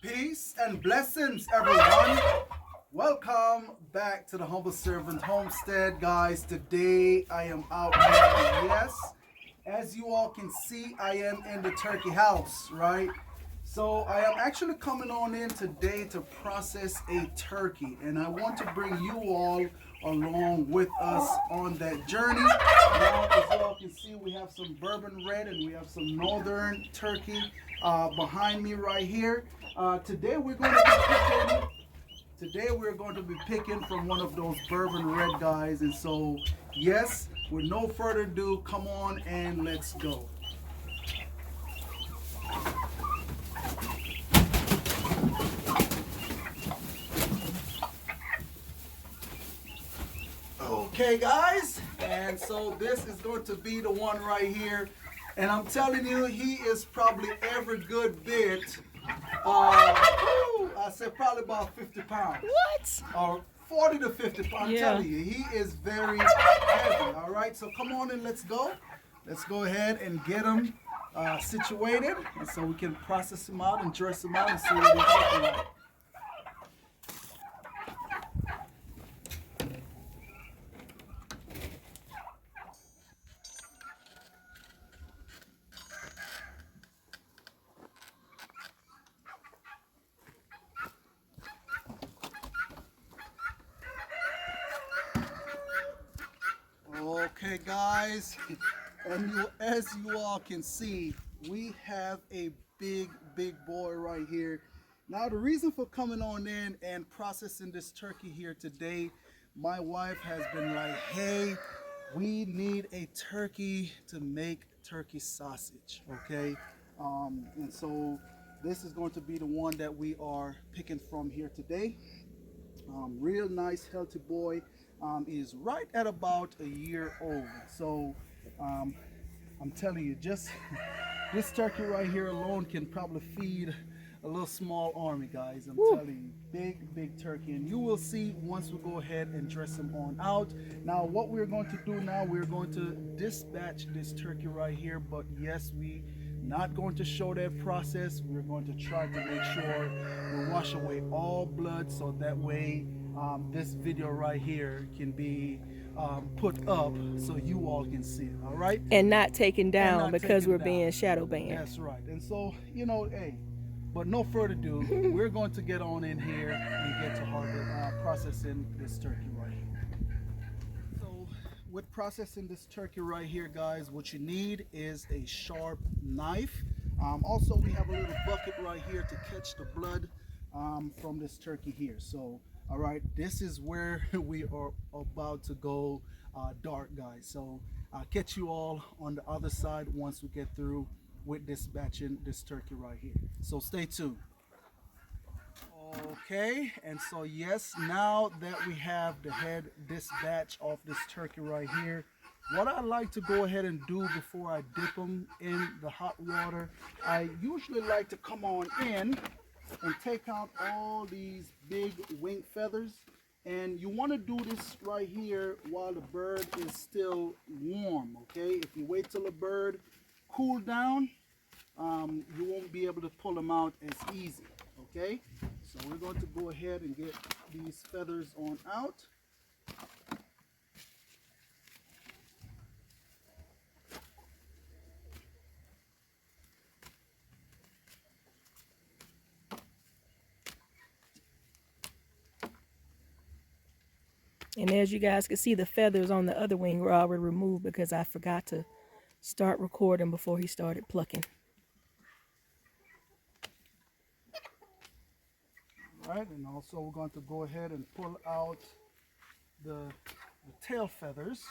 Peace and blessings, everyone. Welcome back to the Humble Servant Homestead, guys. Today I am out here. Yes, as you all can see, I am in the turkey house, right? So I am actually coming on in today to process a turkey, and I want to bring you all along with us on that journey. Now, as you all can see, we have some bourbon red and we have some northern turkey behind me right here. Today we're going to be picking. Today we're going to be picking from one of those bourbon red guys, and so yes, with no further ado, come on and let's go. Okay, guys, and so this is going to be the one right here, and I'm telling you, he is probably every good bit. I said probably about 50 pounds. What? Or 40 to 50 pounds. I'm telling you, he is very heavy. All right, so come on and let's go. Let's go ahead and get him situated, and so we can process him out and dress him out and see what he's looking like. Okay, guys, and as you all can see, we have a big boy right here. Now, the reason for coming on in and processing this turkey here today, my wife has been like, hey, we need a turkey to make turkey sausage, okay? And so this is going to be the one that we are picking from here today. Real nice, healthy boy. Is right at about a year old. So I'm telling you, just this turkey right here alone can probably feed a little small army, guys. I'm telling you, big turkey. And you will see once we go ahead and dress him on out. Now, what we're going to do now, we're going to dispatch this turkey right here. But yes, we not going to show that process. We're going to try to make sure we wash away all blood, so that way this video right here can be put up so you all can see it. All right, And not taken down not because taken we're down. being shadow banned. That's right. And so, you know, hey, but no further ado, we're going to get on in here and get to processing this turkey right here. So with processing this turkey right here, guys, what you need is a sharp knife. Also, we have a little bucket right here to catch the blood from this turkey here. So all right, this is where we are about to go dark, guys. So I'll catch you all on the other side once we get through with dispatching this turkey right here. So stay tuned. Okay, and so yes, now that we have the head dispatch of this turkey right here, what I like to go ahead and do before I dip them in the hot water, I usually like to come on in and take out all these big wing feathers. And you want to do this right here while the bird is still warm, okay? If you wait till the bird cool down, you won't be able to pull them out as easy, okay? So we're going to go ahead and get these feathers on out. And as you guys can see, the feathers on the other wing were already removed because I forgot to start recording before he started plucking. All right, and also we're going to go ahead and pull out the tail feathers.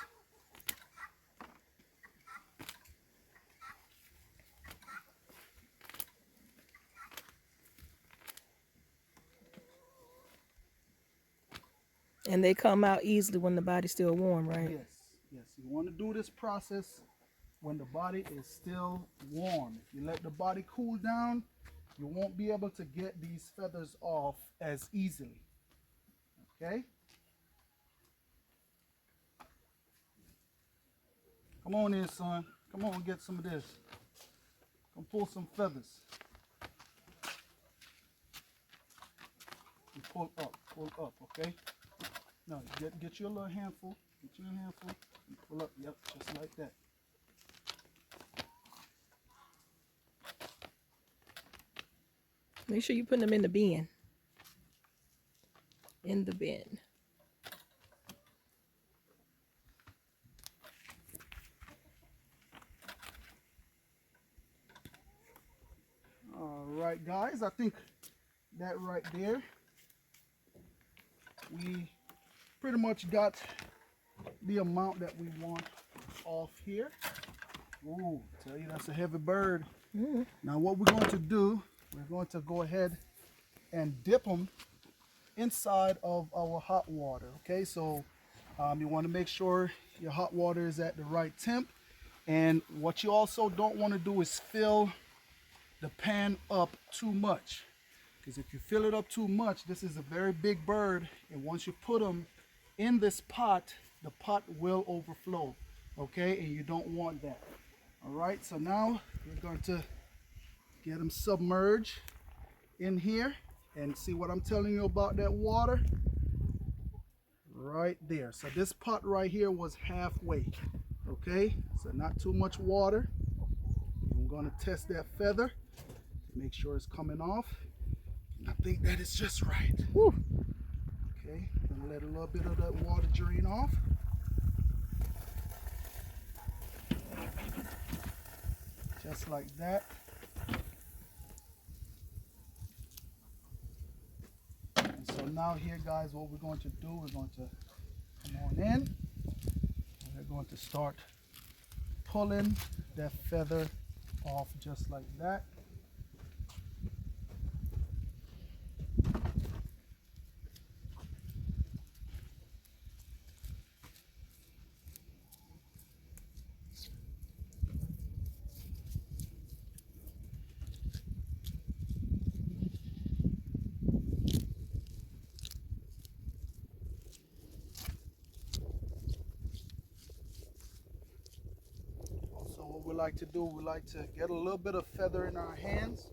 And they come out easily when the body's still warm, right? Yes, yes. You want to do this process when the body is still warm. If you let the body cool down, you won't be able to get these feathers off as easily. Okay? Come on in, son. Come on, get some of this. Come pull some feathers. pull up, okay? No, get you a little handful, get you a handful, and pull up, yep, just like that. Make sure you put them in the bin. In the bin. All right, guys, I think that right there, we pretty much got the amount that we want off here. Ooh, tell you that's a heavy bird. Now what we're going to do, we're going to go ahead and dip them inside of our hot water. Okay, so you want to make sure your hot water is at the right temp, and what you also don't want to do is fill the pan up too much, because if you fill it up too much, this is a very big bird, and once you put them in this pot, the pot will overflow. Okay, and you don't want that. All right, so now we're going to get them submerged in here, and see what I'm telling you about that water right there. So this pot right here was halfway. Okay, so not too much water. I'm going to test that feather to make sure it's coming off. I think that is just right. Woo. Okay, gonna let a little bit of that water drain off. Just like that. And so now here, guys, what we're going to do, we're going to come on in, and we're going to start pulling that feather off just like that. What we like to do, we like to get a little bit of feather in our hands,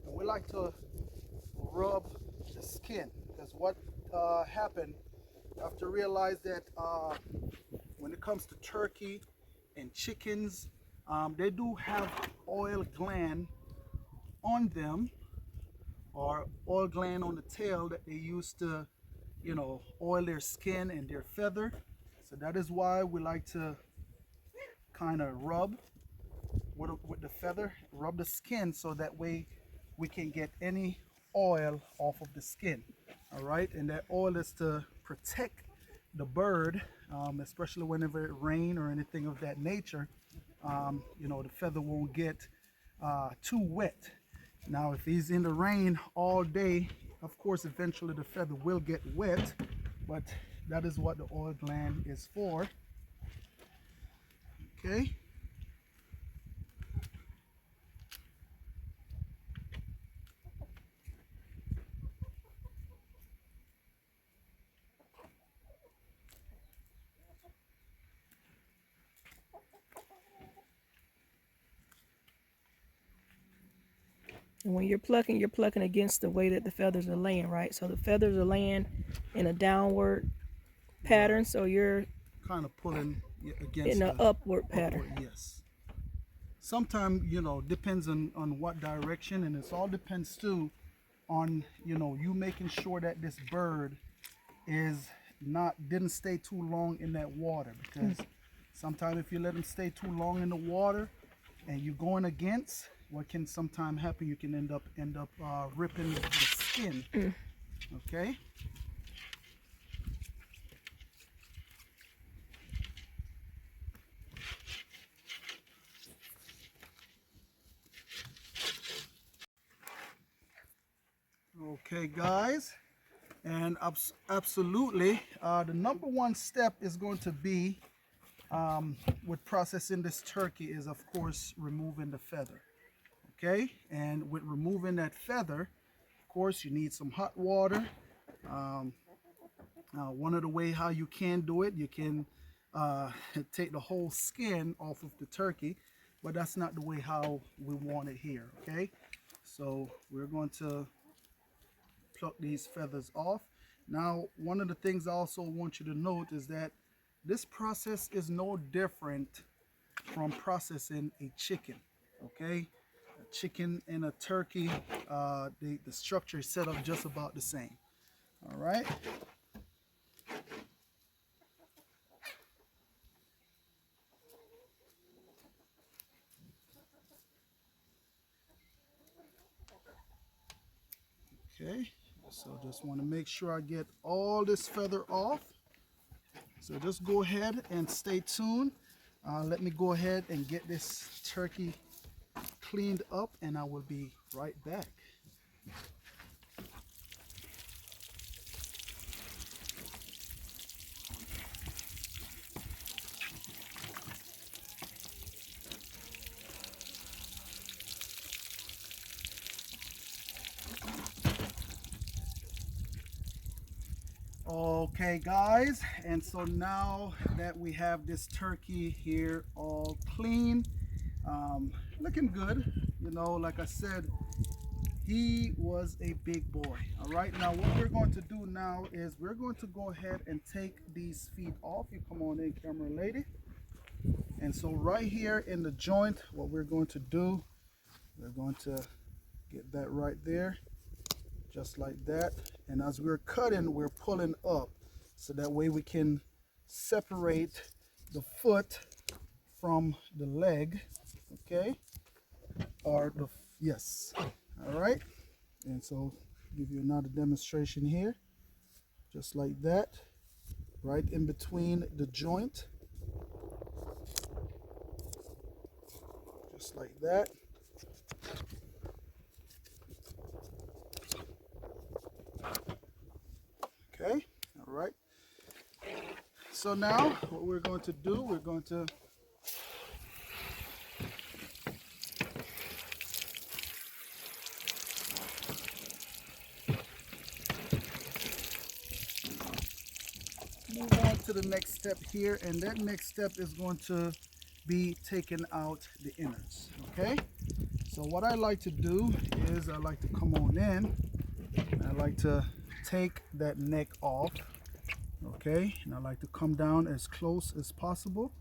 and we like to rub the skin, because what happened, you have to realize that when it comes to turkey and chickens, they do have oil gland on them, or oil gland on the tail that they use to, you know, oil their skin and their feather. So that is why we like to kind of rub with the feather, rub the skin, so that way we can get any oil off of the skin. All right, and that oil is to protect the bird, especially whenever it rains or anything of that nature. You know, the feather won't get too wet. Now if he's in the rain all day, of course eventually the feather will get wet, but that is what the oil gland is for. Okay. And when you're plucking against the way that the feathers are laying, right? So the feathers are laying in a downward pattern, so you're kind of pulling against in an upward pattern. Yes. Sometimes, you know, depends on what direction, and it all depends too on, you know, you making sure that this bird didn't stay too long in that water, because sometimes if you let them stay too long in the water and you're going against, what can sometimes happen, you can end up ripping the skin. Okay. Okay, guys, and absolutely, the number one step is going to be with processing this turkey is, of course, removing the feather. Okay, and with removing that feather, of course, you need some hot water. One of the way how you can do it, you can take the whole skin off of the turkey, but that's not the way how we want it here. Okay, so we're going to pluck these feathers off. Now, one of the things I also want you to note is that this process is no different from processing a chicken, okay? A chicken and a turkey, the structure is set up just about the same, all right? Okay, so just want to make sure I get all this feather off. So just go ahead and stay tuned. Let me go ahead and get this turkey cleaned up and I will be right back. Okay guys, and so now that we have this turkey here all clean, looking good, you know, like I said, he was a big boy. All right, now what we're going to do now is we're going to go ahead and take these feet off. You come on in, camera lady. And so right here in the joint, what we're going to do, we're going to get that right there, just like that. And as we're cutting, we're pulling up, so that way we can separate the foot from the leg, okay? Or the, yes, all right. And so give you another demonstration here, just like that, right in between the joint, just like that. Okay, all right. So now what we're going to do, we're going to move on to the next step here, and that next step is going to be taking out the innards, okay? So what I like to do is I like to come on in, I like to take that neck off, okay? And I like to come down as close as possible,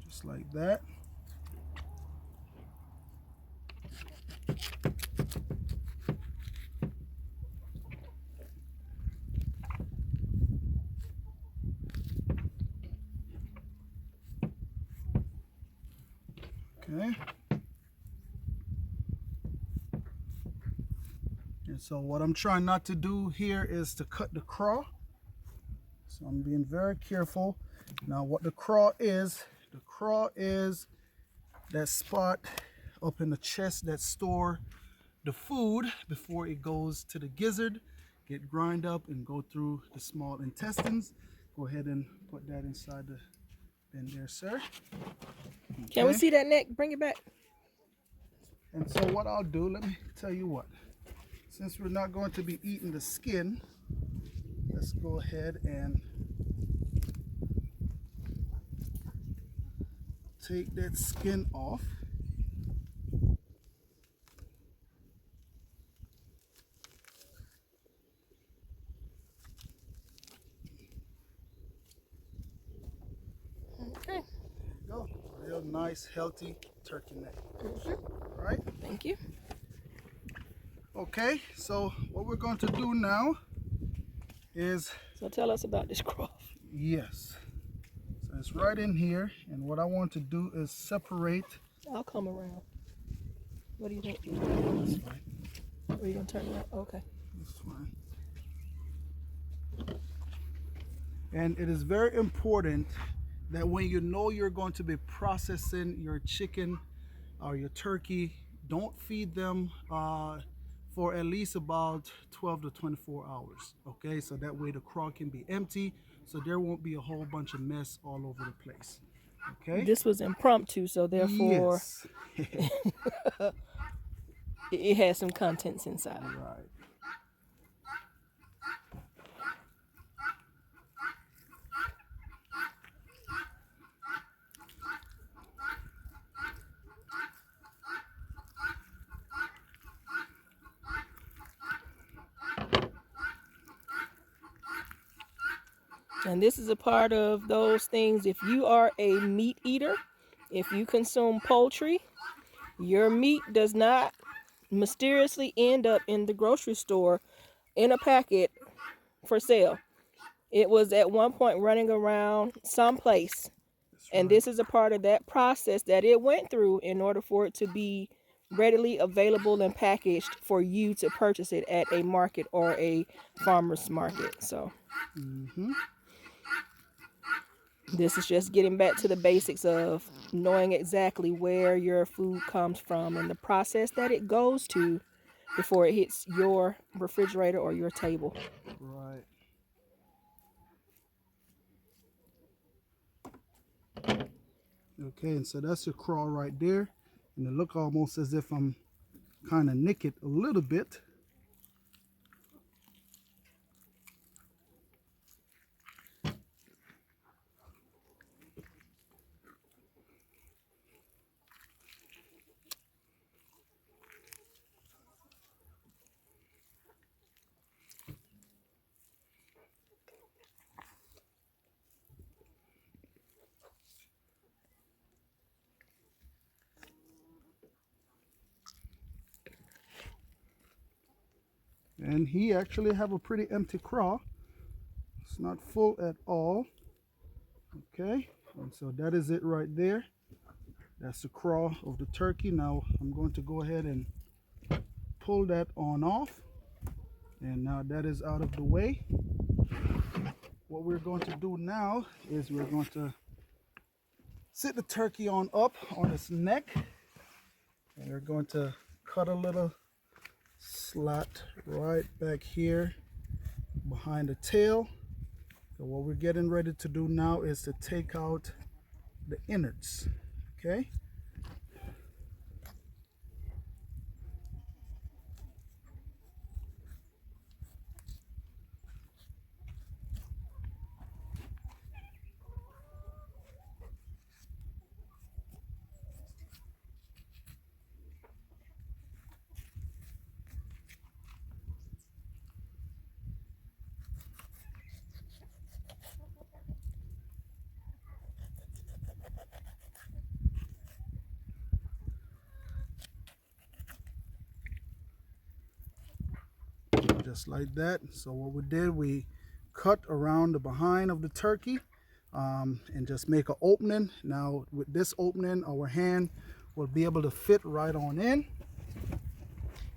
just like that. Okay. And so what I'm trying not to do here is to cut the craw. So I'm being very careful. Now what the craw is that spot up in the chest that store the food before it goes to the gizzard, get grind up and go through the small intestines. Go ahead and put that inside the bin there, sir. Okay. Can we see that neck? Bring it back. And so what I'll do, let me tell you what. Since we're not going to be eating the skin, let's go ahead and take that skin off. Okay. There you go. Real nice, healthy turkey neck. Mm-hmm. All right. Thank you. Okay, so what we're going to do now is... So tell us about this craw. Yes. So it's right in here, and what I want to do is separate... I'll come around. What do you think? That's fine. Are you going to turn around? Okay. That's fine. And it is very important that when you know you're going to be processing your chicken or your turkey, don't feed them for at least about 12 to 24 hours, okay? So that way the craw can be empty, so there won't be a whole bunch of mess all over the place, okay? This was impromptu, so therefore Yes. it has some contents inside. Right. And this is a part of those things. If you are a meat eater, if you consume poultry, your meat does not mysteriously end up in the grocery store in a packet for sale. It was at one point running around someplace. And this is a part of that process that it went through in order for it to be readily available and packaged for you to purchase it at a market or a farmer's market. So this is just getting back to the basics of knowing exactly where your food comes from and the process that it goes to before it hits your refrigerator or your table. Right. Okay, and so that's your craw right there. And it look almost as if I'm kind of nick it a little bit. And he actually have a pretty empty craw. It's not full at all. Okay, and so that is it right there. That's the craw of the turkey. Now I'm going to go ahead and pull that on off. And now that is out of the way. What we're going to do now is we're going to sit the turkey on up on its neck. And we're going to cut a little slot right back here behind the tail. So what we're getting ready to do now is to take out the innards. Okay. Just like that. So what we did, we cut around the behind of the turkey and just make an opening. Now with this opening, our hand will be able to fit right on in.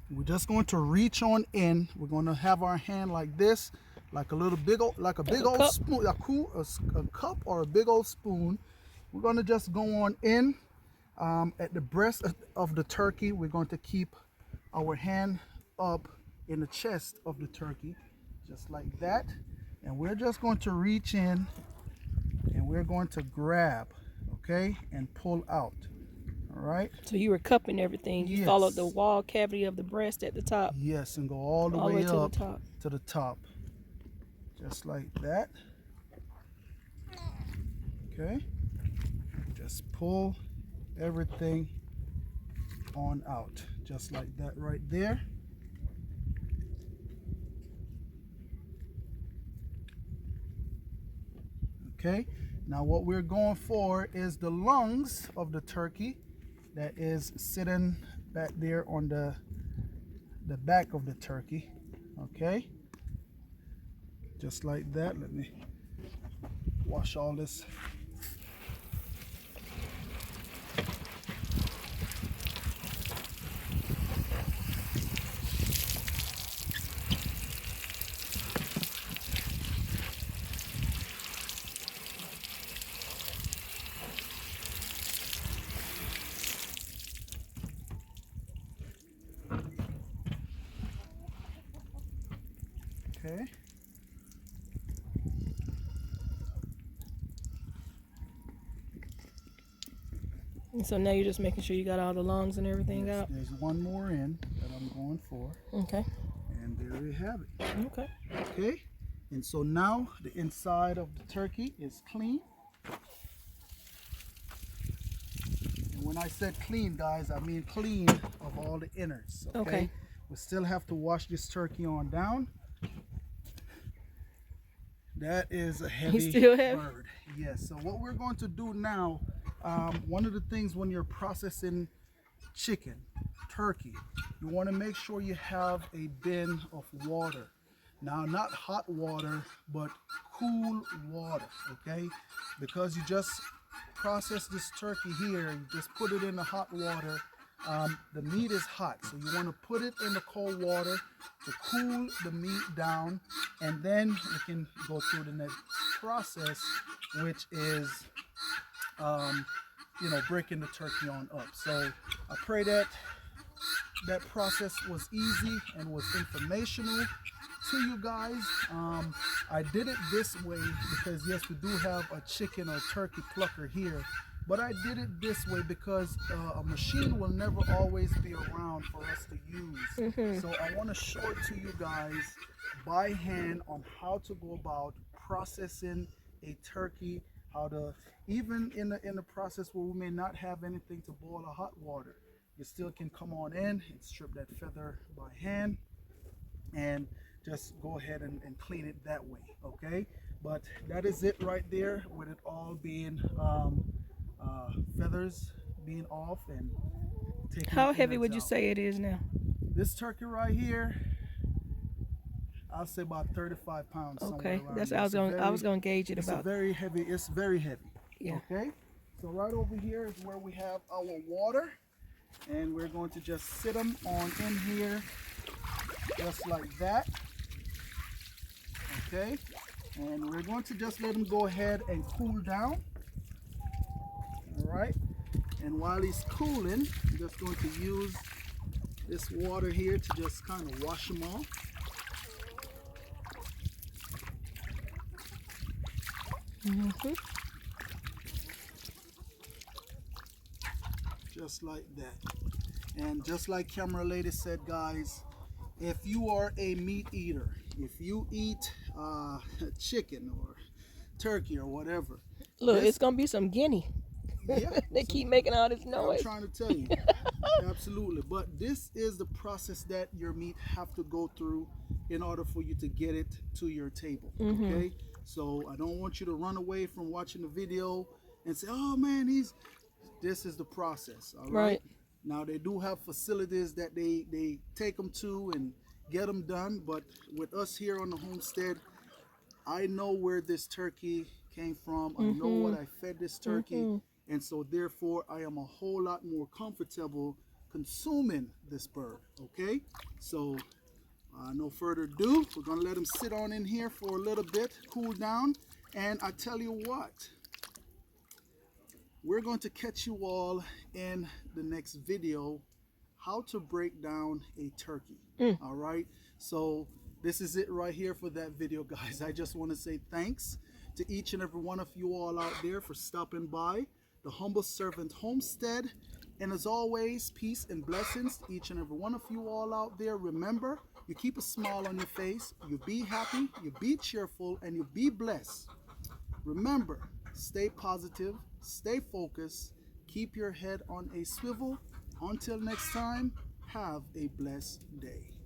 We're just going to reach on in. We're going to have our hand like this, like a little big old, like a big old spoon, a cup or a big old spoon. We're going to just go on in at the breast of the turkey. We're going to keep our hand up in the chest of the turkey, just like that. And we're just going to reach in and we're going to grab, okay, and pull out. All right. So you were cupping everything. You followed the wall cavity of the breast at the top. Yes, and go all the way up to the top. Just like that. Okay. Just pull everything on out. Just like that right there. Okay. Now what we're going for is the lungs of the turkey that is sitting back there on the back of the turkey. Okay. Just like that. Let me wash all this. Okay. And so now you're just making sure you got all the lungs and everything out. There's one more in that I'm going for. Okay. And there we have it. Okay. Okay. And so now the inside of the turkey is clean. And when I said clean, guys, I mean clean of all the innards. Okay. We still have to wash this turkey on down. That is a heavy still heavy? bird. Yes. So what we're going to do now, one of the things when you're processing chicken, turkey, you want to make sure you have a bin of water. Now, not hot water, but cool water, okay? Because you just process this turkey here, you just put it in the hot water. The meat is hot, so you want to put it in the cold water to cool the meat down, and then you can go through the next process, which is breaking the turkey on up. So I pray that that process was easy and was informational to you guys. I did it this way because yes, we do have a chicken or turkey plucker here, but I did it this way because a machine will never always be around for us to use. So I want to show it to you guys by hand on how to go about processing a turkey, how to, even in the process where we may not have anything to boil or hot water, you still can come on in and strip that feather by hand and just go ahead and clean it that way, okay? But that is it right there, with it all being feathers being off and taking. How heavy would you say it is now? This turkey right here, I'll say about 35 pounds. Okay, that's there. I was gonna gauge it It's about. a very heavy. It's very heavy. Yeah. Okay. So right over here is where we have our water, and we're going to just sit them on in here, just like that. Okay. And we're going to just let them go ahead and cool down. All right. And while he's cooling, I'm just going to use this water here to just kind of wash them off. Just like that. And just like camera lady said, guys, if you are a meat eater, if you eat chicken or turkey or whatever, look, it's gonna be some guinea. Yeah, they keep making all this noise. I'm trying to tell you. Absolutely. But this is the process that your meat have to go through in order for you to get it to your table. Okay. So I don't want you to run away from watching the video and say, oh man, this is the process. All right. Now they do have facilities that they take them to and get them done. But with us here on the homestead, I know where this turkey came from. I know what I fed this turkey. And so therefore I am a whole lot more comfortable consuming this bird. Okay. So no further ado, we're gonna let him sit on in here for a little bit, cool down. And I tell you what, we're going to catch you all in the next video, how to break down a turkey. All right. So this is it right here for that video, guys. I just want to say thanks to each and every one of you all out there for stopping by the Humble Servant Homestead. And as always, peace and blessings to each and every one of you all out there. Remember, you keep a smile on your face, you be happy, you be cheerful, and you be blessed. Remember, stay positive, stay focused, keep your head on a swivel. Until next time, have a blessed day.